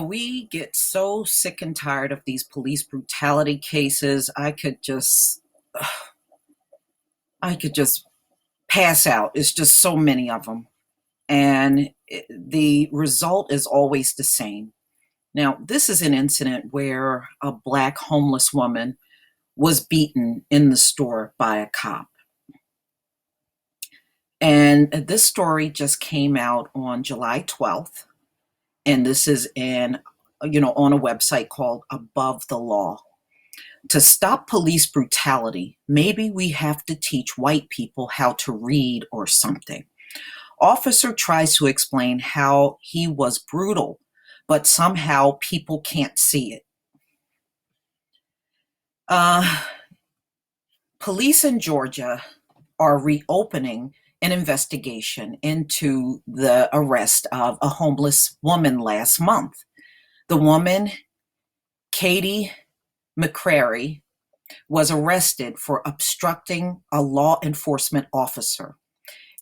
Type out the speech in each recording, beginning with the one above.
We get so sick and tired of these police brutality cases. I could just pass out. It's just so many of them. And the result is always the same. Now, this is an incident where a Black homeless woman was beaten in the store by a cop. And this story just came out on July 12th. And this is on a website called Above the Law. To stop police brutality, maybe we have to teach white people how to read or something. Officer tries to explain how he was brutal, but somehow people can't see it. Police in Georgia are reopening an investigation into the arrest of a homeless woman last month. The woman, Katie McCrary, was arrested for obstructing a law enforcement officer.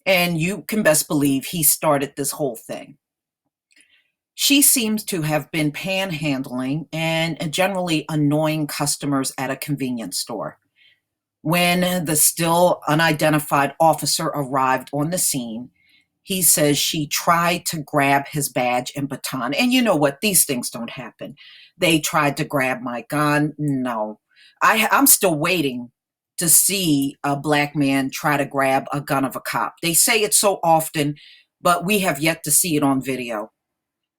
And you can best believe he started this whole thing. She seems to have been panhandling and generally annoying customers at a convenience store. When the still unidentified officer arrived on the scene, he says she tried to grab his badge and baton. And you know what? These things don't happen. They tried to grab my gun. No. I'm still waiting to see a Black man try to grab a gun of a cop. They say it so often, but we have yet to see it on video.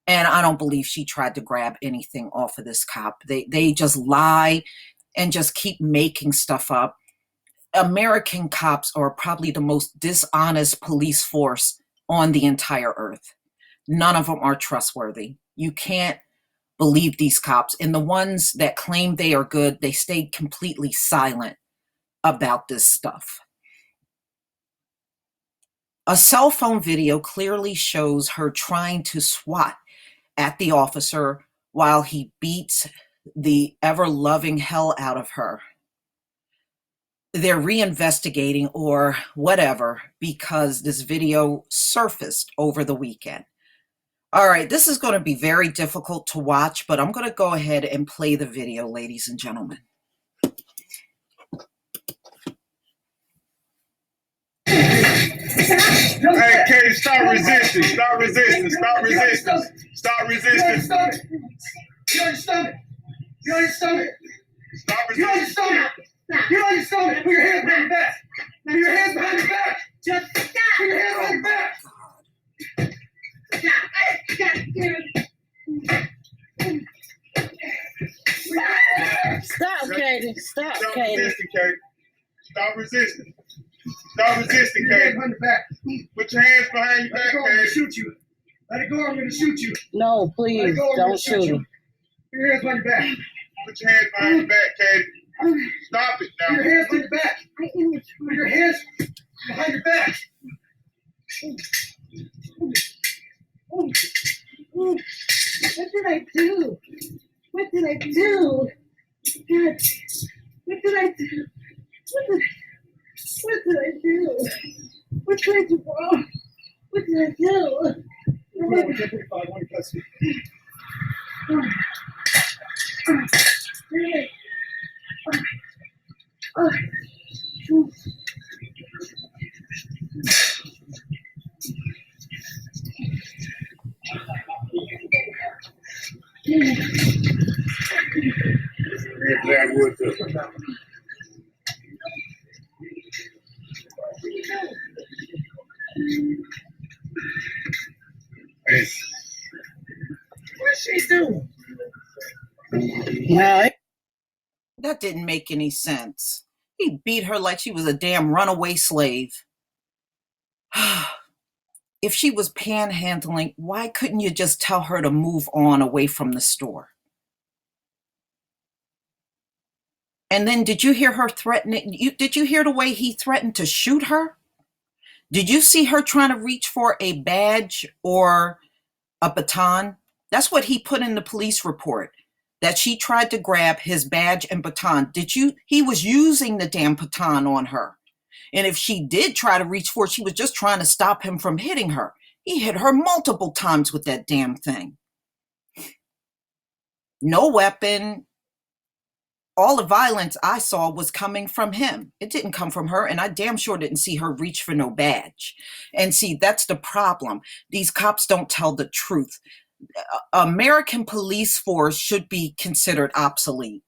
And I don't believe she tried to grab anything off of this cop. They just lie and just keep making stuff up. American cops are probably the most dishonest police force on the entire earth. None of them are trustworthy. You can't believe these cops. And the ones that claim they are good, they stay completely silent about this stuff. A cell phone video clearly shows her trying to swat at the officer while he beats the ever-loving hell out of her. They're reinvestigating or whatever because this video surfaced over the weekend. All right, this is going to be very difficult to watch, but I'm going to go ahead and play the video, ladies and gentlemen. Hey, Katie, stop resisting. Stop resisting. Stop resisting. Stop resisting. Get on your stomach. Get on your stomach. Stop Get on your resisting. stomach. Get on your stomach. Put your hands behind your back. Put your hands behind your back. Just stop. Put your hands behind your back. Stop, Katie. Stop, Stop Katie. resisting, Katie. Stop resisting. Stop resisting, Put your hands Katie. behind your back. Put your hands behind your Let it back, go. I'm going to Katie. shoot you. Let it go. I'm going to shoot you. No, Let please, it go. I'm going don't to shoot shoot you. him. Put your hands behind your back. Put your hands behind your back, Katie. Stop it Put your now. hands behind your back. Put your hands behind your back. What did I do? What did I do? God, what did I do? What did I do? What did I do wrong? What did I do? You're right. 145. One custody. Really? Oh. Here's Black Wood too. Hey, What's she doing? No, That didn't make any sense. He beat her like she was a damn runaway slave. If she was panhandling, why couldn't you just tell her to move on away from the store? And then did you hear her threatening? Did you hear the way he threatened to shoot her? Did you see her trying to reach for a badge or a baton? That's what he put in the police report, that she tried to grab his badge and baton. He was using the damn baton on her. And if she did try to reach for it, she was just trying to stop him from hitting her. He hit her multiple times with that damn thing. No weapon. All the violence I saw was coming from him. It didn't come from her, and I damn sure didn't see her reach for no badge. And see, that's the problem. These cops don't tell the truth. American police force should be considered obsolete.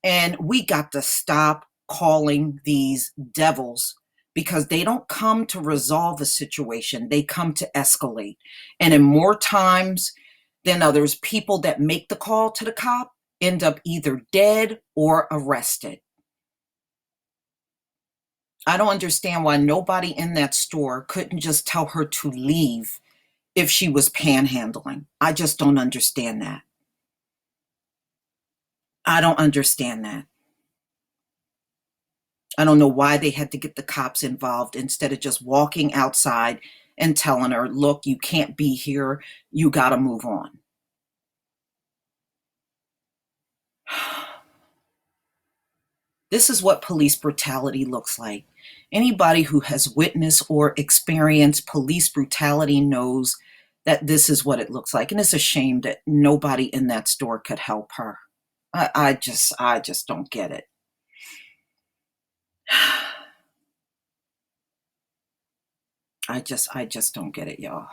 And we got to stop calling these devils, because they don't come to resolve a situation. They come to escalate. And in more times than others, people that make the call to the cop end up either dead or arrested. I don't understand why nobody in that store couldn't just tell her to leave if she was panhandling. I just don't understand that. I don't understand that. I don't know why they had to get the cops involved instead of just walking outside and telling her, look, you can't be here. You got to move on. This is what police brutality looks like. Anybody who has witnessed or experienced police brutality knows that this is what it looks like. And it's a shame that nobody in that store could help her. I just don't get it. I just don't get it, y'all.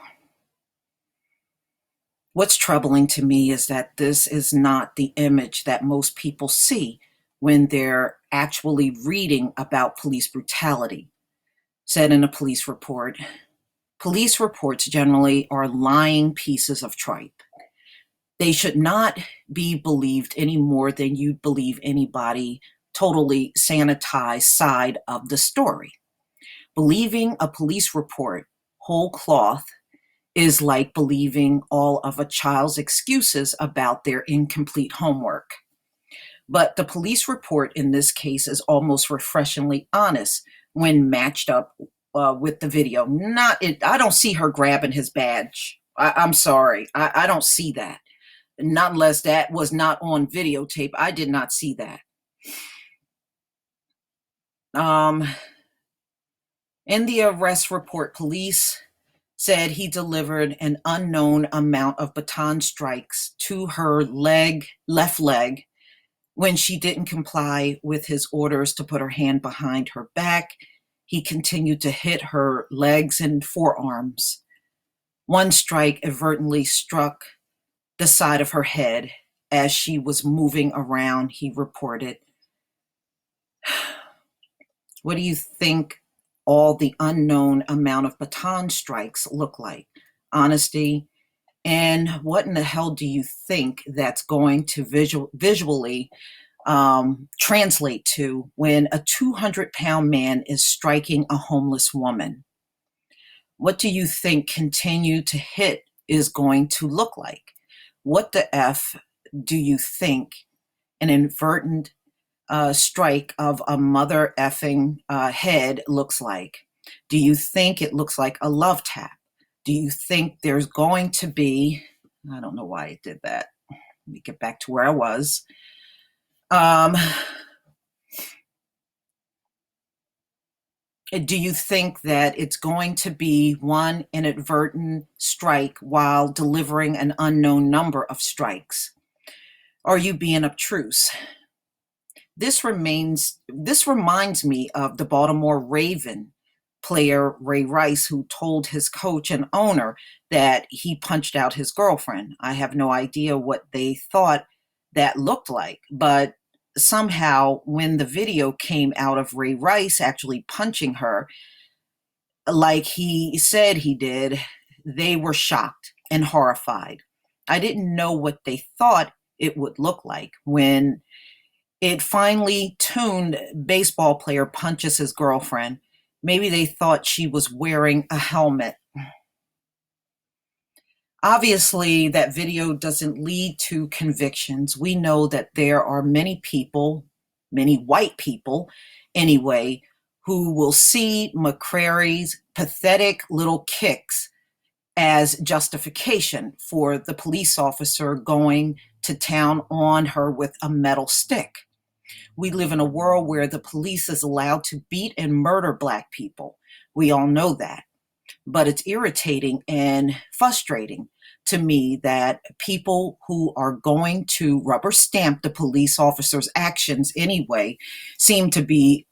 What's troubling to me is that this is not the image that most people see when they're actually reading about police brutality. Said in a police report, police reports generally are lying pieces of tripe. They should not be believed any more than you'd believe anybody totally sanitized side of the story. Believing a police report whole cloth is like believing all of a child's excuses about their incomplete homework. But the police report in this case is almost refreshingly honest when matched up with the video. I don't see her grabbing his badge. I'm sorry. I don't see that. Not unless that was not on videotape. I did not see that. In the arrest report, police said he delivered an unknown amount of baton strikes to her left leg, when she didn't comply with his orders to put her hand behind her back. He continued to hit her legs and forearms. One strike inadvertently struck the side of her head as she was moving around, he reported. What do you think all the unknown amount of baton strikes look like? Honesty. And what in the hell do you think that's going to visually translate to when a 200-pound man is striking a homeless woman? What do you think continue to hit is going to look like? What the F do you think an inadvertent strike of a mother effing head looks like? Do you think it looks like a love tap? Do you think there's going to be, I don't know why it did that. Let me get back to where I was. Do you think that it's going to be one inadvertent strike while delivering an unknown number of strikes? Are you being obtruse? This reminds me of the Baltimore Raven player Ray Rice, who told his coach and owner that he punched out his girlfriend. I have no idea what they thought that looked like, but somehow when the video came out of Ray Rice actually punching her, like he said he did, they were shocked and horrified. I didn't know what they thought it would look like when it finally tuned baseball player punches his girlfriend. Maybe they thought she was wearing a helmet. Obviously, that video doesn't lead to convictions. We know that there are many people, many white people anyway, who will see McCrary's pathetic little kicks as justification for the police officer going to town on her with a metal stick. We live in a world where the police is allowed to beat and murder Black people. We all know that. But it's irritating and frustrating to me that people who are going to rubber stamp the police officers' actions anyway seem to be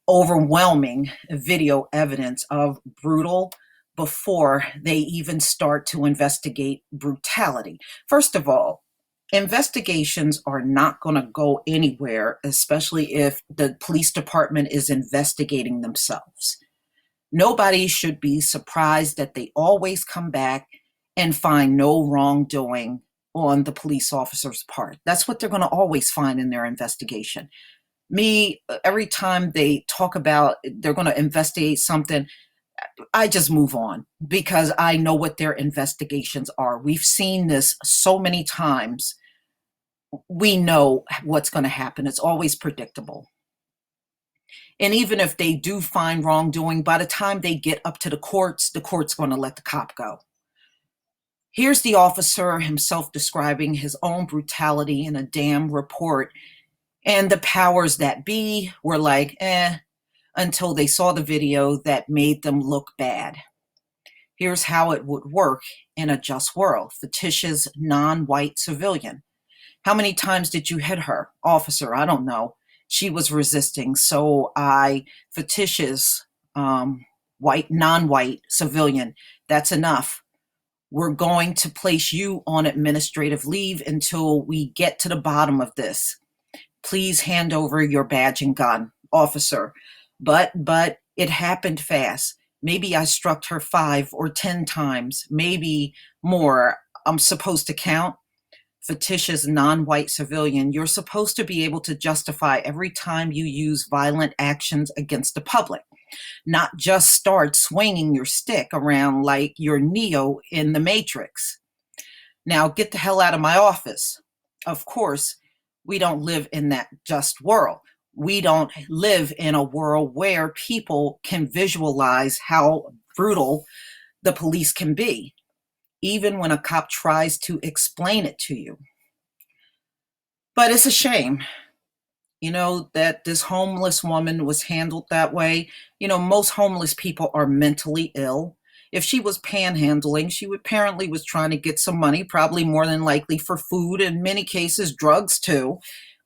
overwhelming video evidence of brutal before they even start to investigate brutality. First of all, investigations are not going to go anywhere, especially if the police department is investigating themselves. Nobody should be surprised that they always come back and find no wrongdoing on the police officer's part. That's what they're going to always find in their investigation. Every time they talk about they're going to investigate something, I just move on because I know what their investigations are. We've seen this so many times. We know what's going to happen. It's always predictable. And even if they do find wrongdoing, by the time they get up to the court's going to let the cop go. Here's the officer himself describing his own brutality in a damn report. And the powers that be were like, until they saw the video that made them look bad. Here's how it would work in a just world. Fictitious non-white civilian. How many times did you hit her? Officer, I don't know. She was resisting, so fictitious non-white civilian, that's enough. We're going to place you on administrative leave until we get to the bottom of this. Please hand over your badge and gun, officer. But it happened fast. Maybe I struck her 5 or 10 times, maybe more. I'm supposed to count. Fictitious non-white civilian, you're supposed to be able to justify every time you use violent actions against the public, not just start swinging your stick around like you're Neo in the Matrix. Now get the hell out of my office. Of course, we don't live in that just world. We don't live in a world where people can visualize how brutal the police can be, even when a cop tries to explain it to you. But it's a shame, that this homeless woman was handled that way. Most homeless people are mentally ill. If she was panhandling, she apparently was trying to get some money, probably more than likely for food, in many cases drugs too.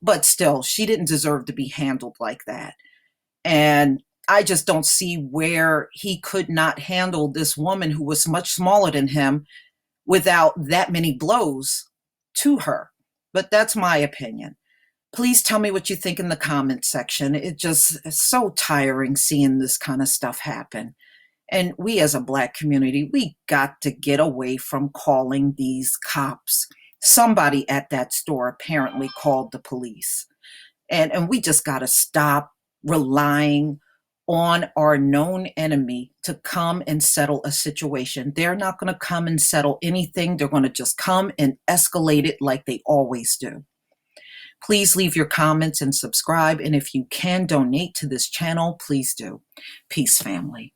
But still, she didn't deserve to be handled like that. And I just don't see where he could not handle this woman who was much smaller than him without that many blows to her. But that's my opinion. Please tell me what you think in the comment section. It's so tiring seeing this kind of stuff happen. And we as a Black community, we got to get away from calling these cops. Somebody at that store apparently called the police. And we just got to stop relying on our known enemy to come and settle a situation. They're not going to come and settle anything. They're going to just come and escalate it like they always do. Please leave your comments and subscribe. And if you can donate to this channel, please do. Peace, family.